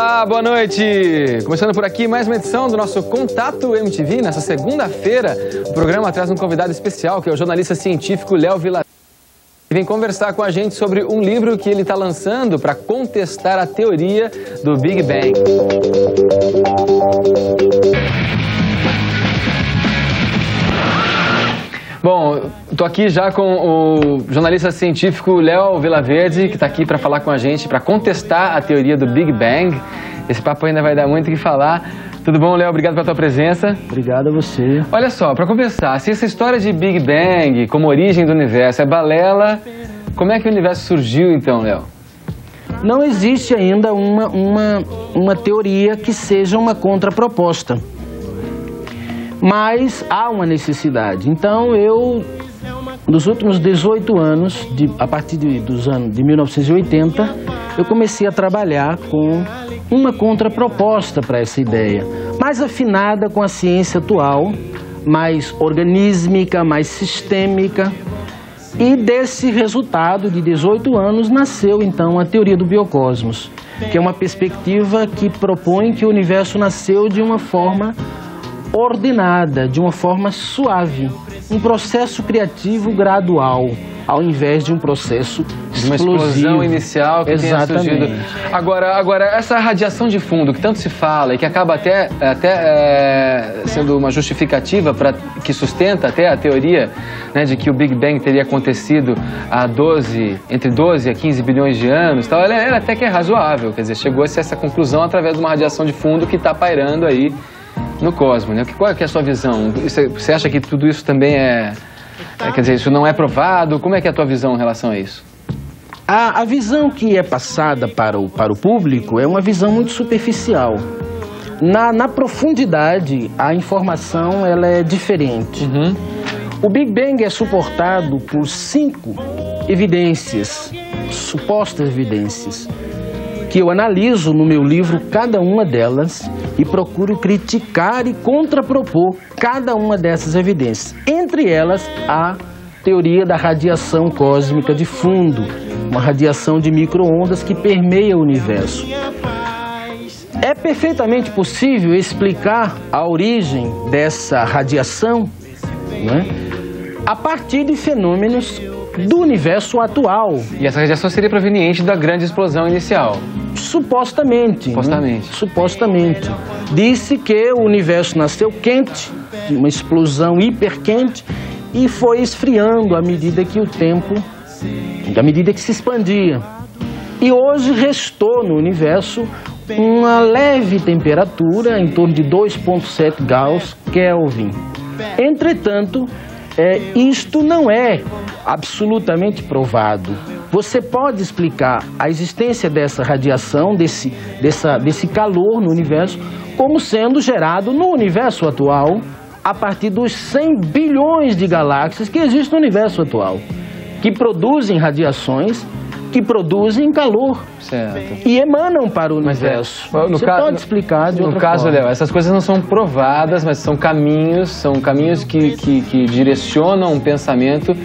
Olá, boa noite! Começando por aqui mais uma edição do nosso Contato MTV. Nessa segunda-feira, o programa traz um convidado especial, que é o jornalista científico Léo Vilaverde, que vem conversar com a gente sobre um livro que ele está lançando para contestar a teoria do Big Bang. Bom, estou aqui já com o jornalista científico Léo Vilaverde, que está aqui para falar com a gente, para contestar a teoria do Big Bang. Esse papo ainda vai dar muito o que falar. Tudo bom, Léo? Obrigado pela tua presença. Obrigado a você. Olha só, para começar, se essa história de Big Bang como origem do universo é balela, como é que o universo surgiu então, Léo? Não existe ainda uma teoria que seja uma contraproposta. Mas há uma necessidade. Então eu, nos últimos 18 anos, a partir dos anos de 1980, eu comecei a trabalhar com uma contraproposta para essa ideia, mais afinada com a ciência atual, mais organísmica, mais sistêmica. E desse resultado de 18 anos nasceu então a teoria do biocosmos, que é uma perspectiva que propõe que o universo nasceu de uma forma ordenada, de uma forma suave, um processo criativo gradual, ao invés de um processo explosivo. Uma explosão inicial que tenha surgido. Exatamente. Agora, essa radiação de fundo que tanto se fala e que acaba até sendo uma justificativa que sustenta até a teoria, né, de que o Big Bang teria acontecido há entre 12 a 15 bilhões de anos, tal, ela até que é razoável, quer dizer, chegou-se a essa conclusão através de uma radiação de fundo que está pairando aí no cosmos, né? Qual é a sua visão? Você acha que tudo isso também quer dizer, isso não é provado? Como é que é a tua visão em relação a isso? A visão que é passada para o público é uma visão muito superficial. Na profundidade, a informação ela é diferente. Uhum. O Big Bang é suportado por 5 evidências, supostas evidências, que eu analiso no meu livro cada uma delas e procuro criticar e contrapropor cada uma dessas evidências. Entre elas, a teoria da radiação cósmica de fundo, uma radiação de micro-ondas que permeia o universo. É perfeitamente possível explicar a origem dessa radiação, né, a partir de fenômenos do universo atual. E essa radiação seria proveniente da grande explosão inicial? Supostamente. Supostamente. Né? Supostamente. Disse que o universo nasceu quente, de uma explosão hiperquente, e foi esfriando à medida que à medida que se expandia. E hoje restou no universo uma leve temperatura, em torno de 2,7 graus Kelvin. Entretanto, isto não é absolutamente provado. Você pode explicar a existência dessa radiação, desse calor no universo, como sendo gerado no universo atual, a partir dos 100 bilhões de galáxias que existem no universo atual, que produzem radiações, que produzem calor. Certo. E emanam para o universo. Você pode explicar de outra forma. No caso, Léo, essas coisas não são provadas, mas são caminhos que direcionam um pensamento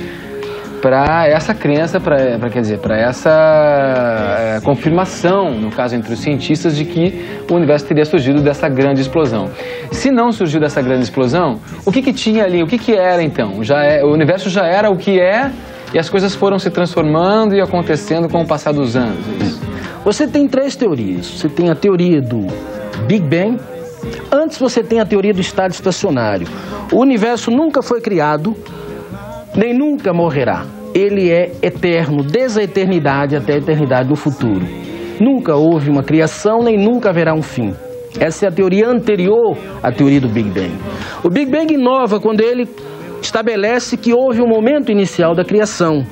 para essa crença, para essa confirmação, no caso entre os cientistas, de que o universo teria surgido dessa grande explosão. Se não surgiu dessa grande explosão, o que tinha ali? O que era então? O universo já era o que é, e as coisas foram se transformando e acontecendo com o passar dos anos. Você tem 3 teorias. Você tem a teoria do Big Bang. Antes você tem a teoria do estado estacionário. O universo nunca foi criado, nem nunca morrerá. Ele é eterno, desde a eternidade até a eternidade no futuro. Nunca houve uma criação, nem nunca haverá um fim. Essa é a teoria anterior à teoria do Big Bang. O Big Bang inova quando ele estabelece que houve um momento inicial da criação.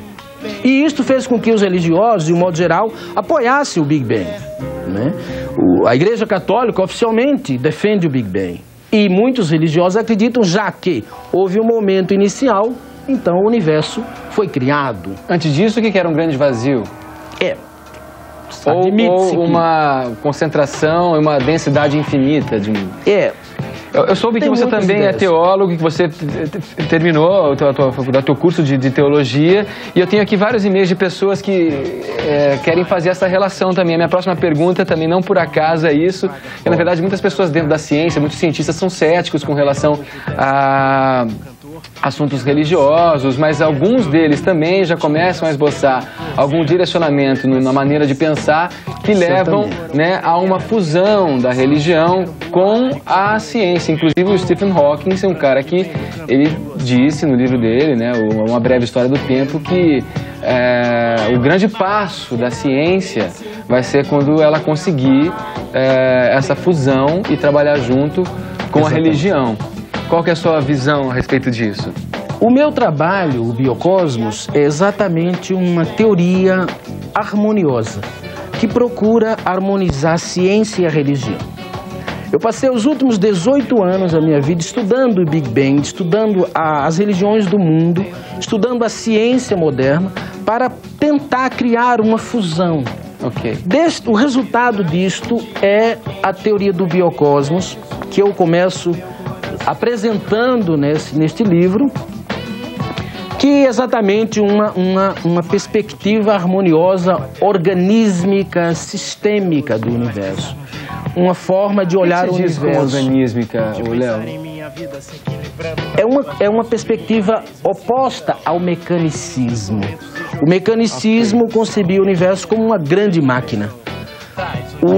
E isto fez com que os religiosos, de um modo geral, apoiassem o Big Bang, né? A Igreja Católica oficialmente defende o Big Bang. E muitos religiosos acreditam já que houve um momento inicial, então o universo foi criado. Antes disso, o que era um grande vazio? Ou uma concentração e uma densidade infinita de Eu soube que você também é teólogo, que você terminou o teu curso de teologia, e eu tenho aqui vários e-mails de pessoas que querem fazer essa relação também. A minha próxima pergunta também, não por acaso, é isso. Que, na verdade, muitas pessoas dentro da ciência, muitos cientistas são céticos com relação a assuntos religiosos, mas alguns deles também já começam a esboçar algum direcionamento na maneira de pensar que levam, né, a uma fusão da religião com a ciência. Inclusive o Stephen Hawking é um cara que ele disse no livro dele, né, Uma Breve História do Tempo, que o grande passo da ciência vai ser quando ela conseguir essa fusão e trabalhar junto com a religião. Qual que é a sua visão a respeito disso? O meu trabalho, o Biocosmos, é exatamente uma teoria harmoniosa que procura harmonizar a ciência e a religião. Eu passei os últimos 18 anos da minha vida estudando o Big Bang, estudando as religiões do mundo, estudando a ciência moderna para tentar criar uma fusão. Okay. O resultado disto é a teoria do Biocosmos, que eu começo apresentando neste livro, que é exatamente uma perspectiva harmoniosa, organísmica, sistêmica do universo. Uma forma de olhar o universo. Organísmica, Léo? É uma perspectiva oposta ao mecanicismo. O mecanicismo concebia o universo como uma grande máquina.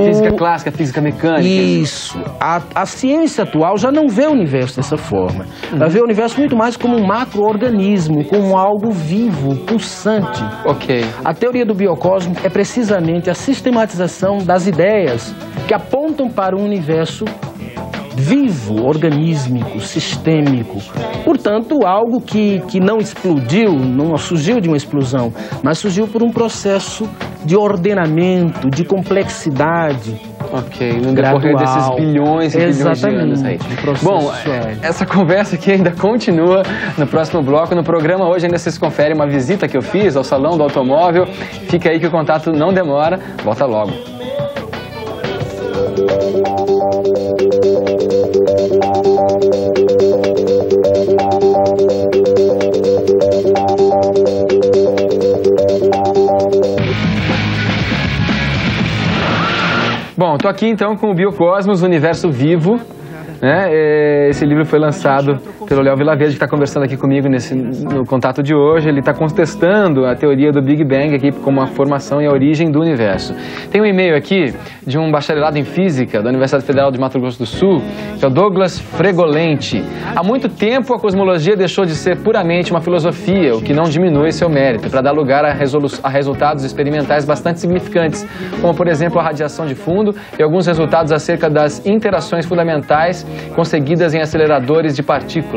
Física clássica, física mecânica. Isso. A ciência atual já não vê o universo dessa forma. Ela vê o universo muito mais como um macro-organismo, como algo vivo, pulsante. Ok. A teoria do biocosmo é precisamente a sistematização das ideias que apontam para um universo vivo, organísmico, sistêmico. Portanto, algo que não explodiu, não surgiu de uma explosão, mas surgiu por um processo de ordenamento, de complexidade. Ok, no decorrer desses bilhões e bilhões de anos aí. Bom, essa conversa aqui ainda continua no próximo bloco. No programa hoje ainda vocês conferem uma visita que eu fiz ao Salão do Automóvel. Fica aí que o contato não demora. Volta logo. Bom, tô aqui então com o Biocosmos, o Universo Vivo, né? Esse livro foi lançado pelo Léo Vilaverde, que está conversando aqui comigo no contato de hoje. Ele está contestando a teoria do Big Bang aqui como a formação e a origem do universo. Tem um e-mail aqui de um bacharelado em Física da Universidade Federal de Mato Grosso do Sul, que é o Douglas Fregolenti. Há muito tempo a cosmologia deixou de ser puramente uma filosofia, o que não diminui seu mérito, para dar lugar a resultados experimentais bastante significantes, como por exemplo a radiação de fundo e alguns resultados acerca das interações fundamentais conseguidas em aceleradores de partículas.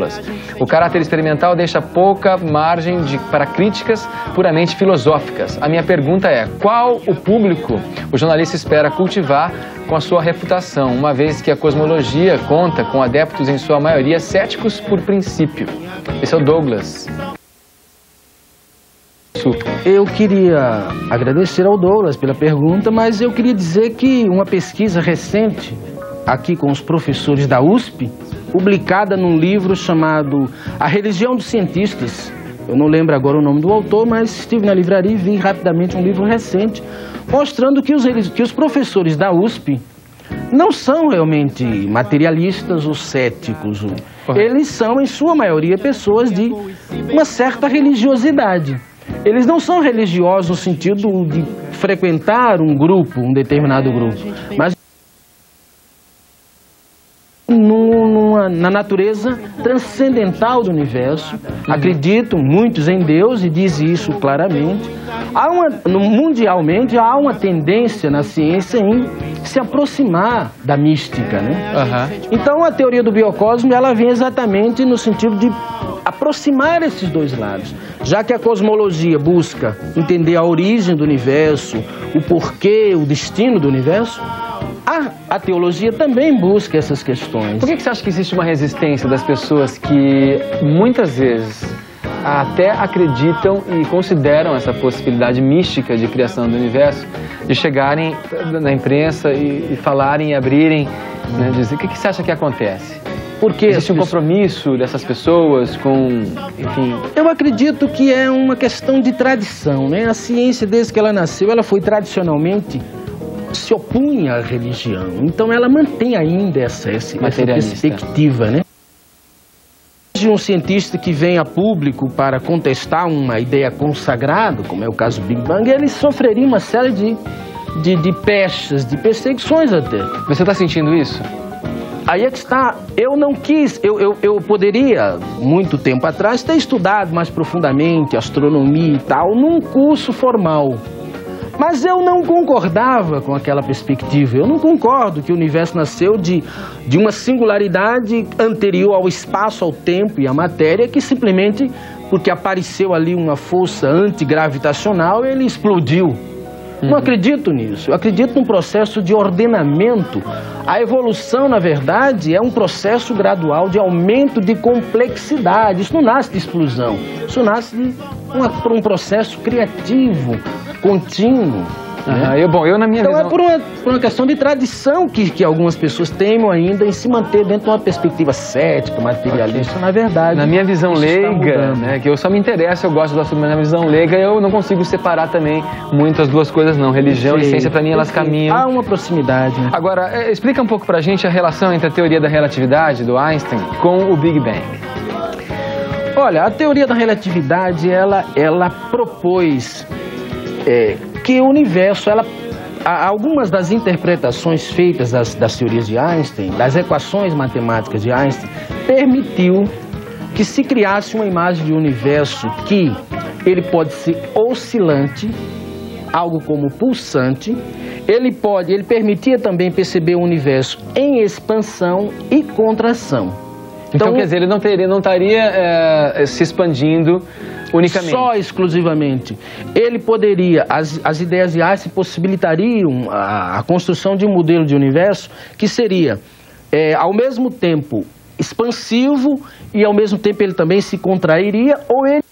O caráter experimental deixa pouca margem para críticas puramente filosóficas. A minha pergunta é: qual o público o jornalista espera cultivar com a sua reputação, uma vez que a cosmologia conta com adeptos em sua maioria céticos por princípio? Esse é o Douglas. Eu queria agradecer ao Douglas pela pergunta, mas eu queria dizer que uma pesquisa recente aqui com os professores da USP, publicada num livro chamado A Religião dos Cientistas. Eu não lembro agora o nome do autor, mas estive na livraria e vi rapidamente um livro recente, mostrando que os professores da USP não são realmente materialistas ou céticos. Eles são, em sua maioria, pessoas de uma certa religiosidade. Eles não são religiosos no sentido de frequentar um grupo, um determinado grupo, mas na natureza transcendental do universo. Acreditam muitos em Deus e dizem isso claramente. Mundialmente há uma tendência na ciência em se aproximar da mística, né? Então a teoria do biocosmo, ela vem exatamente no sentido de aproximar esses dois lados. Já que a cosmologia busca entender a origem do universo, o porquê, o destino do universo, a teologia também busca essas questões. Por que você acha que existe uma resistência das pessoas que muitas vezes até acreditam e consideram essa possibilidade mística de criação do universo, de chegarem na imprensa e falarem e abrirem, né, dizer, o que você acha que acontece? Porque existe um compromisso dessas pessoas com, enfim... Eu acredito que é uma questão de tradição, né? A ciência, desde que ela nasceu, ela foi tradicionalmente, se opunha à religião. Então ela mantém ainda essa perspectiva, né? De um cientista que vem a público para contestar uma ideia consagrada, como é o caso do Big Bang, ele sofreria uma série de pechas, de perseguições até. Você está sentindo isso? Aí é que está, eu não quis, eu poderia, muito tempo atrás, ter estudado mais profundamente astronomia e tal, num curso formal. Mas eu não concordava com aquela perspectiva. Eu não concordo que o universo nasceu de uma singularidade anterior ao espaço, ao tempo e à matéria, que simplesmente, porque apareceu ali uma força antigravitacional, ele explodiu. Não acredito nisso. Eu acredito num processo de ordenamento. A evolução, na verdade, é um processo gradual de aumento de complexidade. Isso não nasce de explosão. Isso nasce por um processo criativo, contínuo. Né? Eu na minha visão... Então é por uma questão de tradição que algumas pessoas teimam ainda em se manter dentro de uma perspectiva cética, materialista, na verdade. Na minha visão leiga, né, que eu só me interesso, eu gosto do assunto, mas na minha visão leiga eu não consigo separar também muito as duas coisas não. Religião e ciência, para mim, elas caminham... Há uma proximidade. Né? Agora, explica um pouco pra gente a relação entre a teoria da relatividade, do Einstein, com o Big Bang. Olha, a teoria da relatividade, ela propôs... que o universo, algumas das interpretações feitas das teorias de Einstein, das equações matemáticas de Einstein, permitiu que se criasse uma imagem de universo que ele pode ser oscilante, algo como pulsante, ele permitia também perceber o universo em expansão e contração. Então quer dizer, ele não estaria se expandindo unicamente. Só exclusivamente. Ele poderia, as ideias de Einstein possibilitariam a construção de um modelo de universo que seria, ao mesmo tempo, expansivo e ao mesmo tempo ele também se contrairia, ou ele...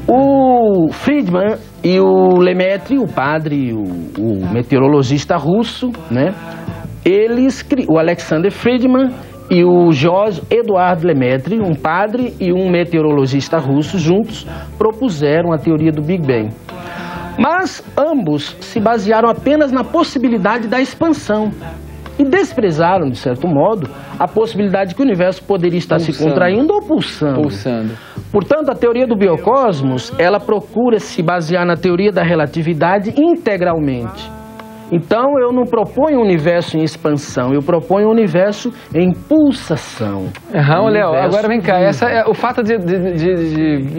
O Friedman e o Lemaitre, o padre, o meteorologista russo, né? O Alexander Friedman e o George Eduard Lemaitre, um padre e um meteorologista russo, juntos propuseram a teoria do Big Bang. Mas ambos se basearam apenas na possibilidade da expansão e desprezaram, de certo modo, a possibilidade de que o universo poderia estar se contraindo ou pulsando. Portanto, a teoria do biocosmos, ela procura se basear na teoria da relatividade integralmente. Então, eu não proponho um universo em expansão, eu proponho um universo em pulsação. Léo, agora vem cá, o fato de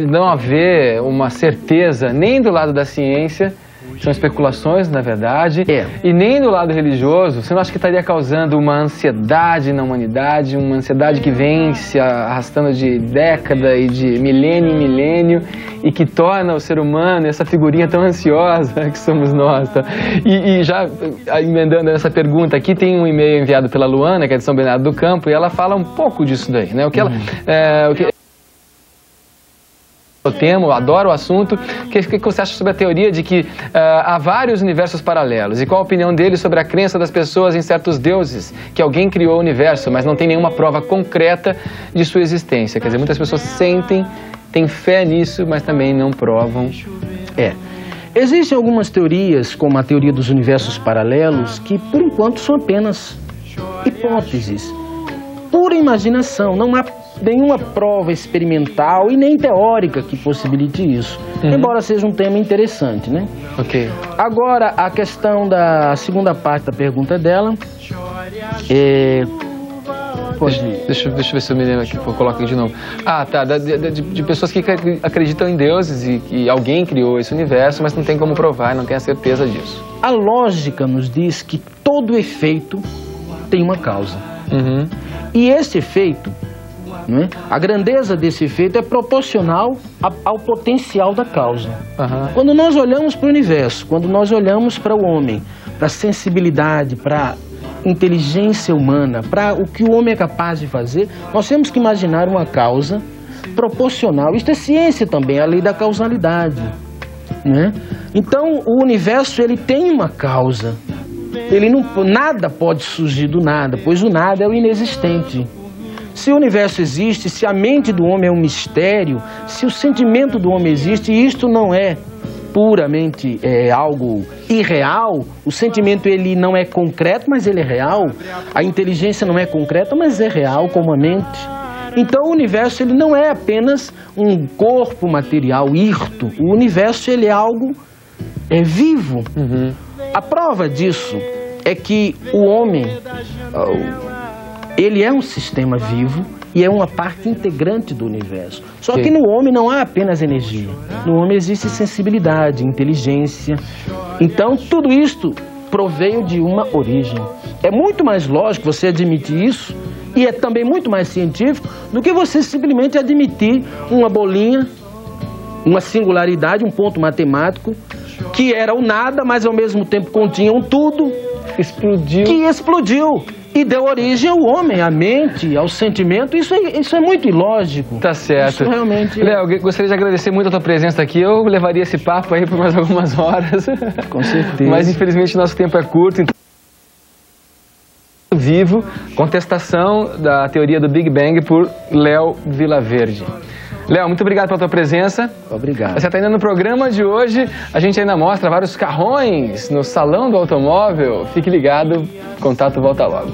não haver uma certeza nem do lado da ciência, são especulações, na verdade, e nem do lado religioso, você não acha que estaria causando uma ansiedade na humanidade, uma ansiedade que vem se arrastando de década e de milênio em milênio, e que torna o ser humano essa figurinha tão ansiosa que somos nós, tá? E já emendando nessa pergunta aqui, tem um e-mail enviado pela Luana, que é de São Bernardo do Campo, e ela fala um pouco disso daí, né? Eu temo, adoro o assunto. O que você acha sobre a teoria de que há vários universos paralelos? E qual a opinião dele sobre a crença das pessoas em certos deuses? Que alguém criou o universo, mas não tem nenhuma prova concreta de sua existência. Quer dizer, muitas pessoas sentem, têm fé nisso, mas também não provam. Existem algumas teorias, como a teoria dos universos paralelos, que por enquanto são apenas hipóteses, pura imaginação. Não há nenhuma prova experimental e nem teórica que possibilite isso, embora seja um tema interessante, né? Agora, a questão da segunda parte da pergunta dela Deixa eu ver se eu me lembro aqui, eu coloco aqui de novo. De pessoas que acreditam em deuses e que alguém criou esse universo, mas não tem como provar, não tem a certeza disso. A lógica nos diz que todo efeito tem uma causa. E esse efeito, né, a grandeza desse efeito é proporcional ao potencial da causa. Quando nós olhamos para o universo, quando nós olhamos para o homem, para a sensibilidade, para a inteligência humana, para o que o homem é capaz de fazer, nós temos que imaginar uma causa proporcional. Isso é ciência também, a lei da causalidade, né? Então, o universo, ele tem uma causa. nada pode surgir do nada, pois o nada é o inexistente. Se o universo existe, se a mente do homem é um mistério, se o sentimento do homem existe, e isto não é puramente algo irreal, o sentimento ele não é concreto, mas ele é real, a inteligência não é concreta, mas é real como a mente. Então o universo ele não é apenas um corpo material hirto, o universo ele é algo vivo. A prova disso é que o homem, ele é um sistema vivo e é uma parte integrante do universo. Só que no homem não há apenas energia. No homem existe sensibilidade, inteligência. Então tudo isto proveio de uma origem. É muito mais lógico você admitir isso, e é também muito mais científico, do que você simplesmente admitir uma bolinha, uma singularidade, um ponto matemático, que era o nada, mas ao mesmo tempo continha um tudo, que explodiu e deu origem ao homem, à mente, ao sentimento. Isso é muito ilógico. Tá certo. Isso realmente... Léo, eu gostaria de agradecer muito a tua presença aqui. Eu levaria esse papo aí por mais algumas horas. Com certeza. Mas infelizmente nosso tempo é curto. Então... Vivo, contestação da teoria do Big Bang por Léo Vilaverde. Léo, muito obrigado pela tua presença. Obrigado. Você está indo no programa de hoje, a gente ainda mostra vários carrões no Salão do Automóvel. Fique ligado, contato volta logo.